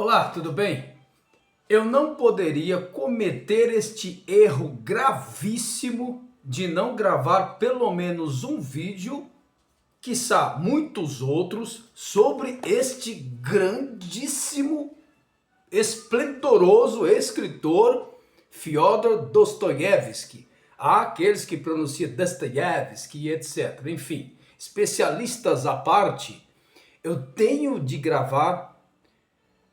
Olá, tudo bem? Eu não poderia cometer este erro gravíssimo de não gravar pelo menos um vídeo, quiçá muitos outros, sobre este grandíssimo, esplendoroso escritor Fyodor Dostoiévski. Há aqueles que pronunciam Dostoiévski, etc. Enfim, especialistas à parte, eu tenho de gravar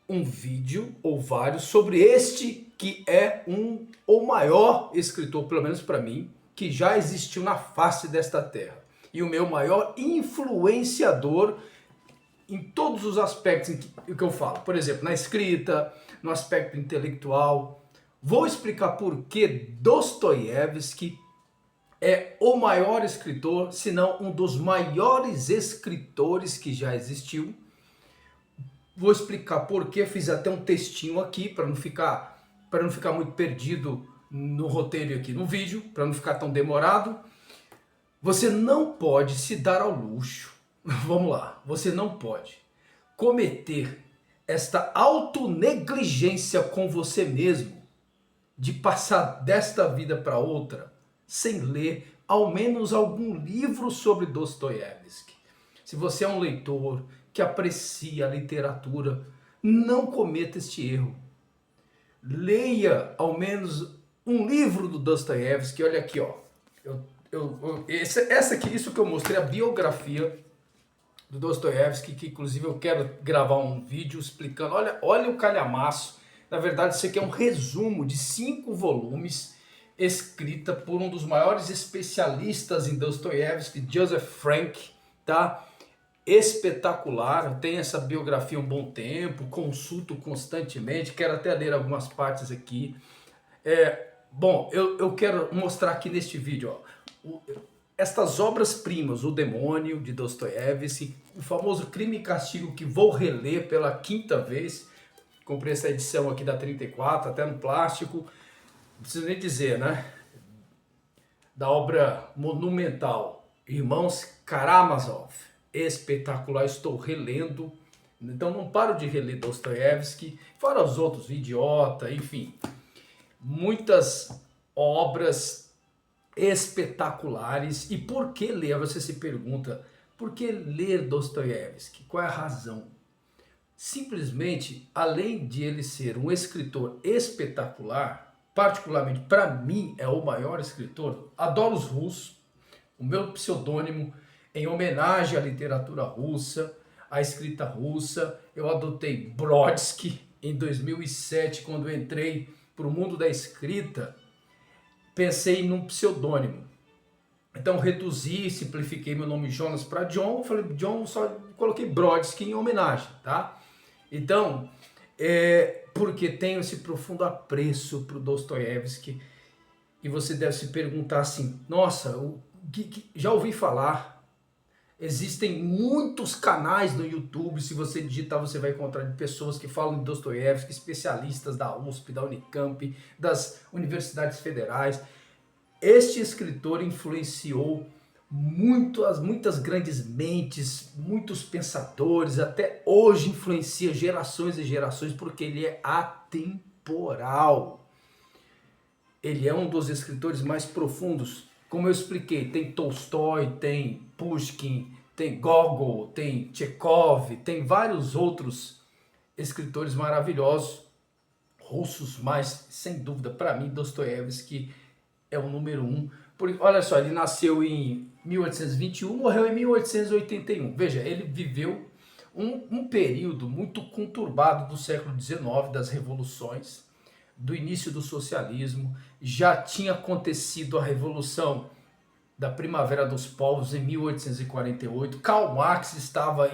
um vídeo ou vários sobre este que é o maior escritor, pelo menos para mim, que já existiu na face desta terra. E o meu maior influenciador em todos os aspectos em que eu falo. Por exemplo, na escrita, no aspecto intelectual. Vou explicar por que Dostoiévski é o maior escritor, se não um dos maiores escritores que já existiu. Vou explicar por que, fiz até um textinho aqui para não ficar muito perdido no roteiro e aqui no vídeo, para não ficar tão demorado. Você não pode se dar ao luxo, vamos lá, você não pode cometer esta autonegligência com você mesmo, de passar desta vida para outra, sem ler ao menos algum livro sobre Dostoiévski. Se você é um leitor que aprecia a literatura, não cometa este erro. Leia ao menos um livro do Dostoiévski. Olha aqui, ó. Isso que eu mostrei, a biografia do Dostoiévski, que inclusive eu quero gravar um vídeo explicando. Olha o calhamaço. Na verdade, isso aqui é um resumo de 5 volumes, escrita por um dos maiores especialistas em Dostoiévski, Joseph Frank, tá? Espetacular, eu tenho essa biografia há um bom tempo, consulto constantemente, quero até ler algumas partes aqui. Bom, eu quero mostrar aqui neste vídeo, ó, estas obras-primas, O Demônio, de Dostoiévski, o famoso Crime e Castigo, que vou reler pela 5ª vez, comprei essa edição aqui da 34, até no plástico, não preciso nem dizer, né? Da obra monumental, Irmãos Karamazov, espetacular, estou relendo, então não paro de reler Dostoiévski, fora os outros, Idiota, enfim, muitas obras espetaculares. E por que ler? Você se pergunta, por que ler Dostoiévski? Qual é a razão? Simplesmente, além de ele ser um escritor espetacular, particularmente para mim é o maior escritor, adoro os russos, o meu pseudônimo em homenagem à literatura russa, à escrita russa. Eu adotei Brodsky em 2007, quando eu entrei para o mundo da escrita, pensei num pseudônimo. Então reduzi, simplifiquei meu nome Jonas para John, falei John, só coloquei Brodsky em homenagem, tá? Então, porque tenho esse profundo apreço para o Dostoiévski, e você deve se perguntar assim, nossa, já ouvi falar. Existem muitos canais no YouTube, se você digitar você vai encontrar de pessoas que falam de Dostoiévski, especialistas da USP, da Unicamp, das universidades federais. Este escritor influenciou muitas grandes mentes, muitos pensadores, até hoje influencia gerações e gerações, porque ele é atemporal. Ele é um dos escritores mais profundos. Como eu expliquei, tem Tolstói, tem Pushkin, tem Gogol, tem Chekhov, tem vários outros escritores maravilhosos, russos, mas sem dúvida, para mim, Dostoiévski é o número 1. Olha só, ele nasceu em 1821, morreu em 1881. Veja, ele viveu um período muito conturbado do século XIX, das revoluções, do início do socialismo. Já tinha acontecido a Revolução da Primavera dos Povos em 1848. Karl Marx estava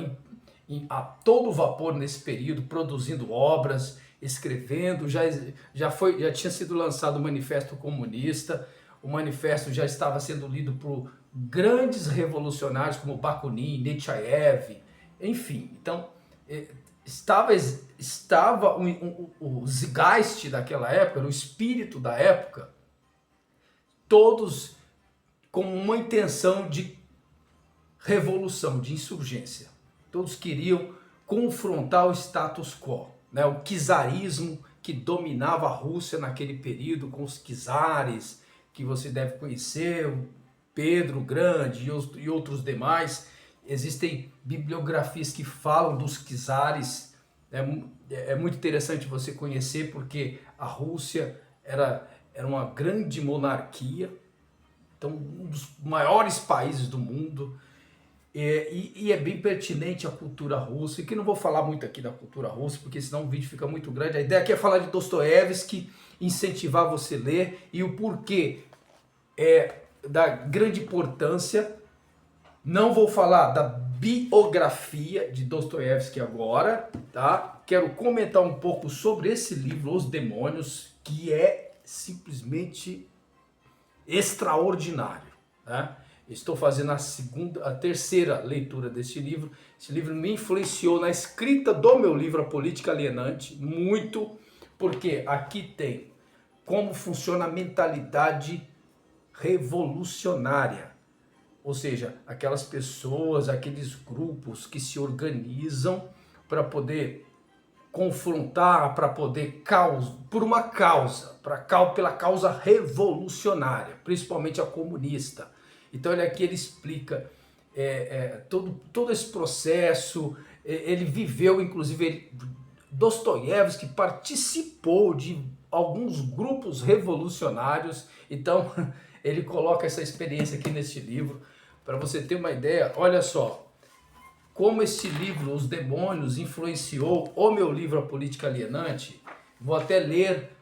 a todo vapor nesse período, produzindo obras, escrevendo. Já tinha sido lançado o Manifesto Comunista. O manifesto já estava sendo lido por grandes revolucionários como Bakunin, Nechayev, enfim. Então, estava o Zeitgeist daquela época, o espírito da época, todos com uma intenção de revolução, de insurgência. Todos queriam confrontar o status quo. né, o czarismo que dominava a Rússia naquele período, com os czares, que você deve conhecer, o Pedro o Grande e outros demais. Existem bibliografias que falam dos czares. É muito interessante você conhecer, porque a Rússia era uma grande monarquia, então um dos maiores países do mundo. E é bem pertinente a cultura russa, e que não vou falar muito aqui da cultura russa, porque senão o vídeo fica muito grande. A ideia aqui é falar de Dostoiévski, incentivar você a ler, e o porquê da grande importância. Não vou falar da biografia de Dostoiévski agora, tá? Quero comentar um pouco sobre esse livro, Os Demônios, que é simplesmente extraordinário, né? Estou fazendo a terceira leitura deste livro. Esse livro me influenciou na escrita do meu livro, A Política Alienante, muito, porque aqui tem como funciona a mentalidade revolucionária. Ou seja, aquelas pessoas, aqueles grupos que se organizam para poder confrontar, para poder por uma causa, pela causa revolucionária, principalmente a comunista. Então ele explica todo esse processo. Ele viveu, inclusive, Dostoiévski participou de alguns grupos revolucionários. Então ele coloca essa experiência aqui neste livro. Para você ter uma ideia, olha só como esse livro, Os Demônios, influenciou o meu livro, A Política Alienante. Vou até ler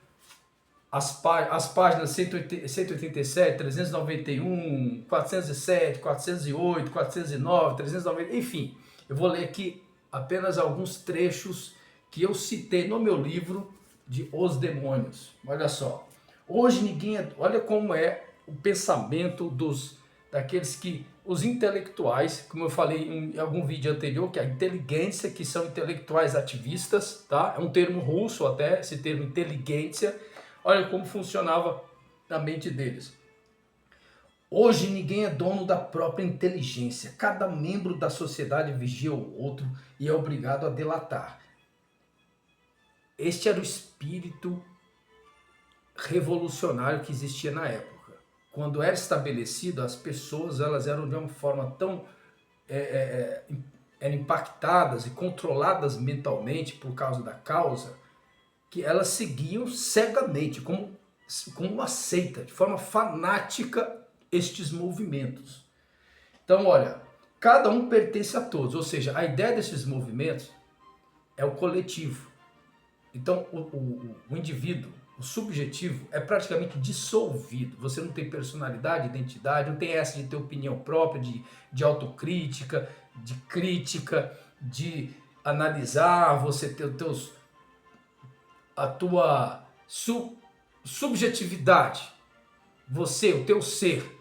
as páginas 187, 391, 407, 408, 409, 390, enfim. Eu vou ler aqui apenas alguns trechos que eu citei no meu livro de Os Demônios. Olha só. Hoje olha como é o pensamento daqueles que, os intelectuais, como eu falei em algum vídeo anterior, que é a inteligência, que são intelectuais ativistas, tá? É um termo russo até, esse termo inteligência. Olha como funcionava a mente deles. Hoje ninguém é dono da própria inteligência. Cada membro da sociedade vigia o outro e é obrigado a delatar. Este era o espírito revolucionário que existia na época. Quando era estabelecido, as pessoas elas eram de uma forma tão eram impactadas e controladas mentalmente por causa da causa, que elas seguiam cegamente, como uma seita, de forma fanática, estes movimentos. Então, olha, cada um pertence a todos, ou seja, a ideia desses movimentos é o coletivo. Então, o indivíduo, o subjetivo, é praticamente dissolvido. Você não tem personalidade, identidade, não tem essa de ter opinião própria, de autocrítica, de crítica, de analisar, você ter a tua subjetividade, o teu ser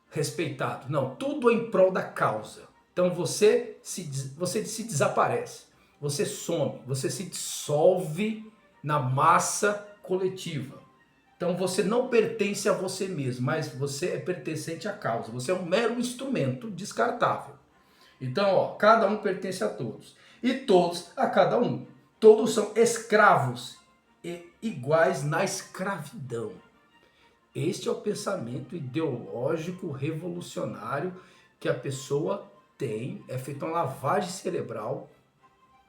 respeitado. Não, tudo em prol da causa. Então você se desaparece, você some, você se dissolve na massa coletiva. Então você não pertence a você mesmo, mas você é pertencente à causa. Você é um mero instrumento descartável. Então, ó, cada um pertence a todos e todos a cada um. Todos são escravos e iguais na escravidão. Este é o pensamento ideológico revolucionário que a pessoa tem. É feita uma lavagem cerebral,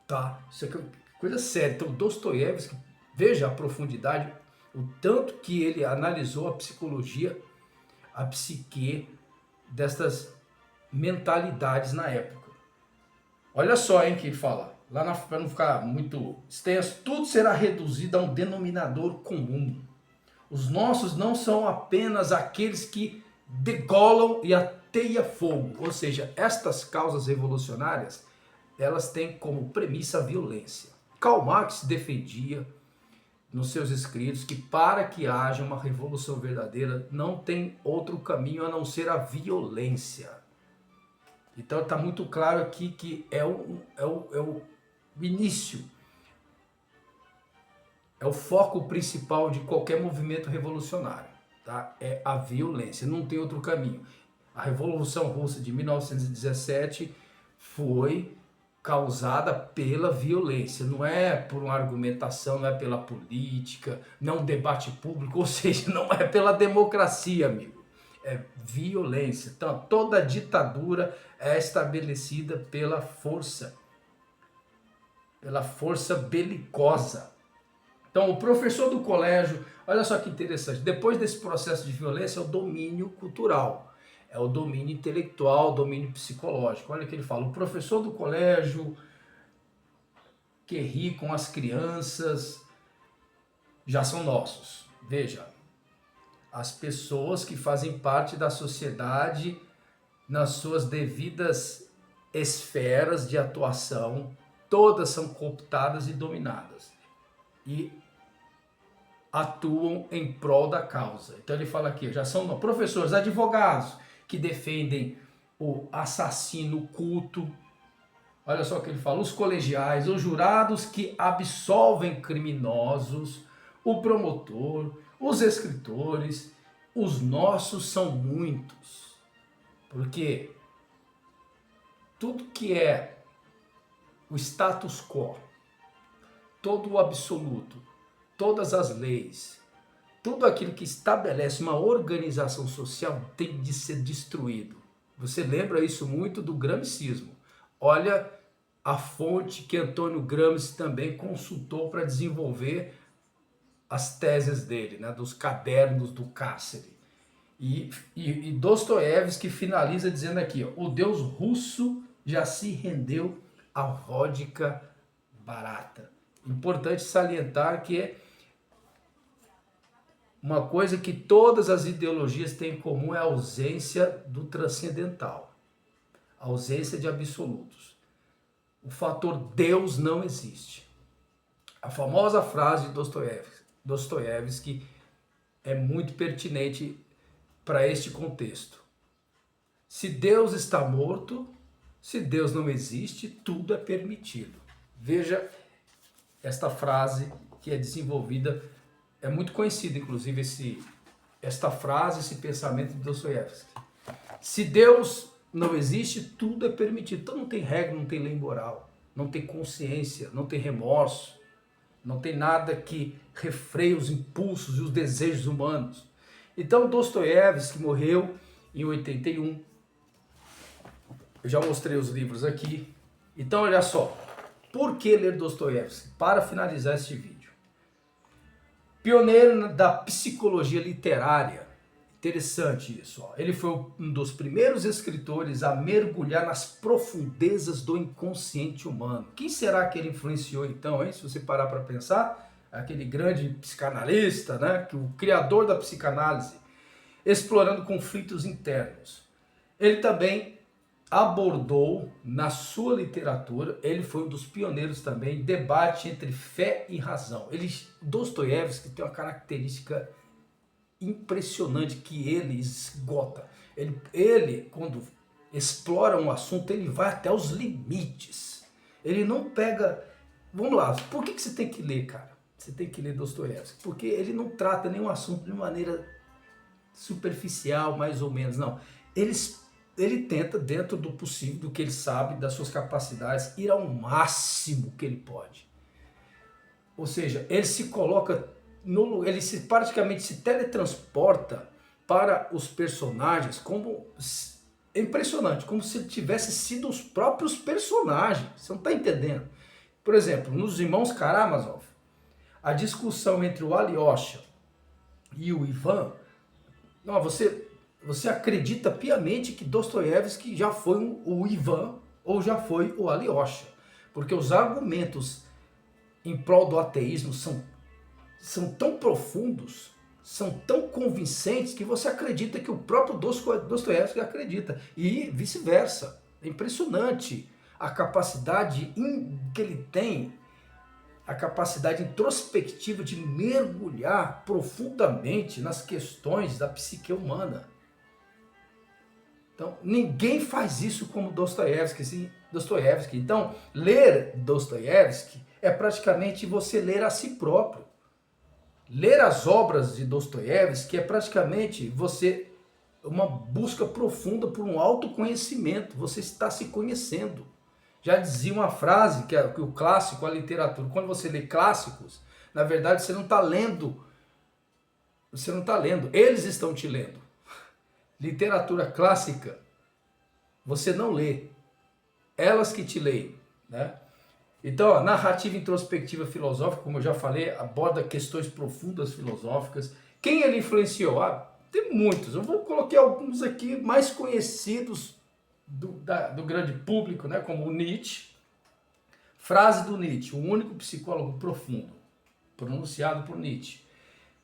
tá? Isso aqui é coisa séria. Então, Dostoiévski, veja a profundidade, o tanto que ele analisou a psicologia, a psique destas mentalidades na época. Olha só, hein, que ele fala. Para não ficar muito extenso, tudo será reduzido a um denominador comum. Os nossos não são apenas aqueles que degolam e ateia fogo. Ou seja, estas causas revolucionárias, elas têm como premissa a violência. Karl Marx defendia nos seus escritos que para que haja uma revolução verdadeira não tem outro caminho a não ser a violência. Então está muito claro aqui que é o início, é o foco principal de qualquer movimento revolucionário, tá? É a violência, não tem outro caminho. A Revolução Russa de 1917 foi causada pela violência, não é por uma argumentação, não é pela política, não é um debate público, ou seja, não é pela democracia, amigo. É violência. Então, toda ditadura é estabelecida pela força belicosa. Então, o professor do colégio, olha só que interessante, depois desse processo de violência é o domínio cultural, é o domínio intelectual, o domínio psicológico. Olha o que ele fala, o professor do colégio que ri com as crianças já são nossos. Veja, as pessoas que fazem parte da sociedade nas suas devidas esferas de atuação, todas são cooptadas e dominadas. E atuam em prol da causa. Então ele fala aqui, já são professores, advogados que defendem o assassino culto. Olha só o que ele fala, os colegiais, os jurados que absolvem criminosos, o promotor, os escritores, os nossos são muitos. Porque tudo que é o status quo, todo o absoluto, todas as leis, tudo aquilo que estabelece uma organização social tem de ser destruído. Você lembra isso muito do gramscismo. Olha a fonte que Antônio Gramsci também consultou para desenvolver as teses dele, né, dos cadernos do cárcere. E Dostoiévski finaliza dizendo aqui, ó, o deus russo já se rendeu à vodka barata. Importante salientar que uma coisa que todas as ideologias têm em comum é a ausência do transcendental, a ausência de absolutos. O fator Deus não existe. A famosa frase de Dostoiévski é muito pertinente para este contexto. Se Deus está morto, se Deus não existe, tudo é permitido. Veja esta frase que é desenvolvida, é muito conhecida, inclusive, esta frase, esse pensamento de Dostoiévski. Se Deus não existe, tudo é permitido. Então não tem regra, não tem lei moral, não tem consciência, não tem remorso, não tem nada que refreie os impulsos e os desejos humanos. Então Dostoiévski morreu em 81. Eu já mostrei os livros aqui. Então olha só, por que ler Dostoiévski? Para finalizar este vídeo. Pioneiro da psicologia literária. Interessante isso. Ó. Ele foi um dos primeiros escritores a mergulhar nas profundezas do inconsciente humano. Quem será que ele influenciou então, hein? Se você parar para pensar, aquele grande psicanalista, né? O criador da psicanálise, explorando conflitos internos. Ele também abordou na sua literatura, ele foi um dos pioneiros também, debate entre fé e razão. Dostoiévski tem uma característica impressionante que ele esgota. Ele, quando explora um assunto, ele vai até os limites. Ele não pega... Vamos lá, por que você tem que ler, cara? Você tem que ler Dostoiévski, porque ele não trata nenhum assunto de maneira superficial, mais ou menos, não. Ele tenta, dentro do possível, do que ele sabe, das suas capacidades, ir ao máximo que ele pode. Ou seja, ele se coloca, praticamente se teletransporta para os personagens, como é impressionante, como se ele tivesse sido os próprios personagens. Você não está entendendo? Por exemplo, nos Irmãos Karamazov, a discussão entre o Alyosha e o Ivan, não, você acredita piamente que Dostoiévski já foi o Ivan ou já foi o Alyosha, porque os argumentos em prol do ateísmo são tão profundos, são tão convincentes que você acredita que o próprio Dostoiévski acredita, e vice-versa. É impressionante a capacidade que ele tem, a capacidade introspectiva de mergulhar profundamente nas questões da psique humana. Então, ninguém faz isso como Dostoiévski. Então, ler Dostoiévski é praticamente você ler a si próprio. Ler as obras de Dostoiévski é praticamente uma busca profunda por um autoconhecimento. Você está se conhecendo. Já dizia uma frase que o clássico, a literatura, quando você lê clássicos, na verdade você não está lendo, eles estão te lendo. Literatura clássica, você não lê, elas que te leem, né? Então, a narrativa introspectiva filosófica, como eu já falei, aborda questões profundas filosóficas. Quem ele influenciou? Tem muitos. Eu vou colocar alguns aqui mais conhecidos do grande público, né? Como o Nietzsche. Frase do Nietzsche, o único psicólogo profundo, pronunciado por Nietzsche.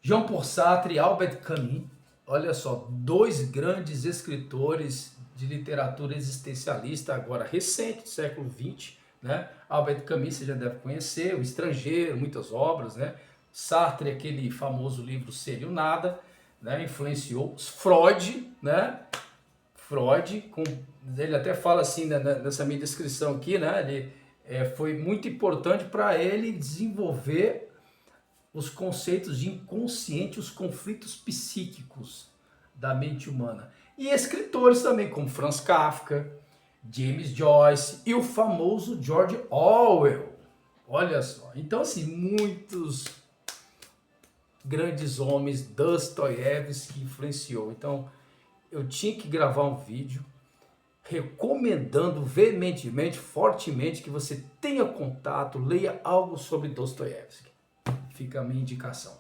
Jean-Paul Sartre e Albert Camus. Olha só, dois grandes escritores de literatura existencialista, agora recente, do século XX, né? Albert Camus você já deve conhecer, O Estrangeiro, muitas obras, né? Sartre, aquele famoso livro Ser e o Nada, né? Influenciou Freud, né? Freud, ele até fala assim nessa minha descrição aqui, né? Ele foi muito importante para ele desenvolver os conceitos de inconsciente, os conflitos psíquicos da mente humana. E escritores também, como Franz Kafka, James Joyce e o famoso George Orwell. Olha só. Então, assim, muitos grandes homens, Dostoiévski influenciou. Então, eu tinha que gravar um vídeo recomendando veementemente, fortemente, que você tenha contato, leia algo sobre Dostoiévski. Fica a minha indicação.